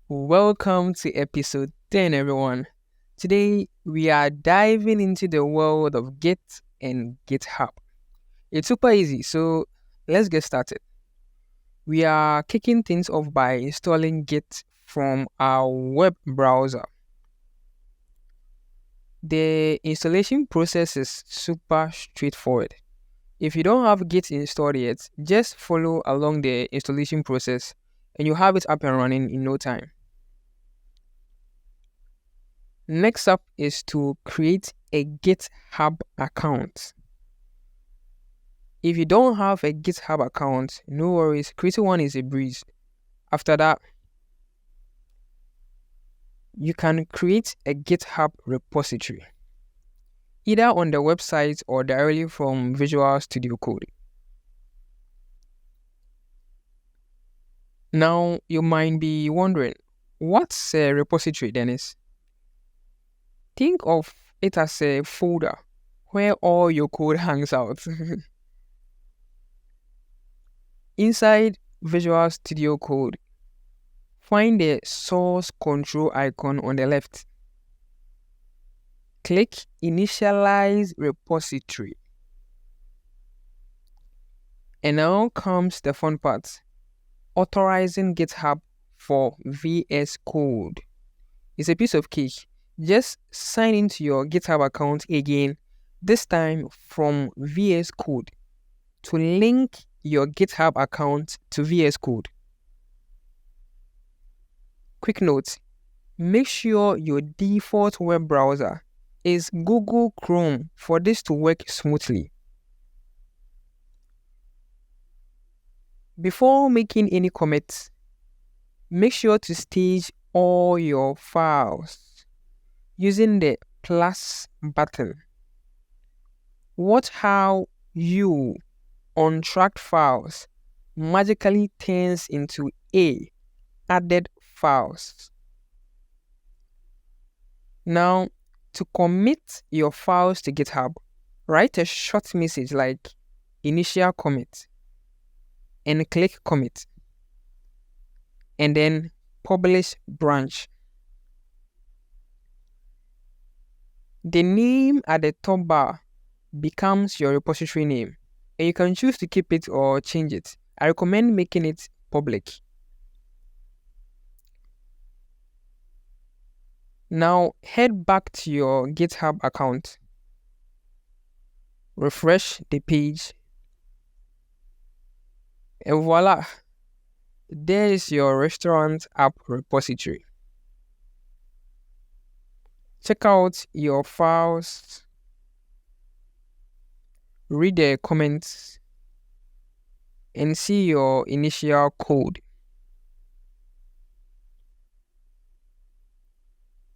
Welcome to episode 10, everyone. Today, we are diving into the world of Git and GitHub. It's super easy, so let's get started. We are kicking things off by installing Git from our web browser. The installation process is super straightforward. If you don't have Git installed yet, just follow along the installation process and you have it up and running in no time. Next up is to create a GitHub account. If you don't have a GitHub account, no worries, creating one is a breeze. After that, you can create a GitHub repository, either on the website or directly from Visual Studio Code. Now, you might be wondering, what's a repository, Dennis? Think of it as a folder where all your code hangs out. Inside Visual Studio Code, find the source control icon on the left. Click Initialize Repository. And now comes the fun part, authorizing GitHub for vscode. It's a piece of cake. Just sign into your GitHub account again, this time from vscode, to link your GitHub account to vscode. Quick note, make sure your default web browser is Google Chrome for this to work smoothly. Before making any commits, make sure to stage all your files using the plus button. Watch how you untracked files magically turns into added files. Now, to commit your files to GitHub, write a short message like initial commit and click commit, and then publish branch. The name at the top bar becomes your repository name, and you can choose to keep it or change it. I recommend making it public. Now head back to your GitHub account, refresh the page, and voila, there is your restaurant app repository. Check out your files, read the comments, and see your initial code.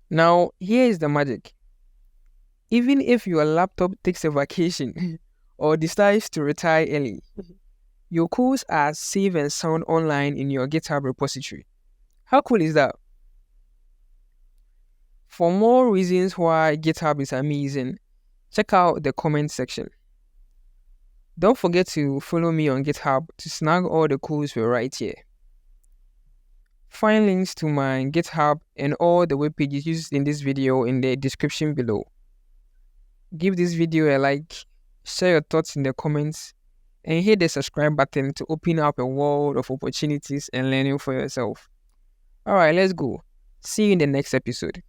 Now, here is the magic. Even if your laptop takes a vacation or decides to retire early, your codes are safe and sound online in your GitHub repository. How cool is that? For more reasons why GitHub is amazing, check out the comment section. Don't forget to follow me on GitHub to snag all the codes we write here. Find links to my GitHub and all the web pages used in this video in the description below. Give this video a like, share your thoughts in the comments, and hit the subscribe button to open up a world of opportunities and learning for yourself. Alright, let's go. See you in the next episode.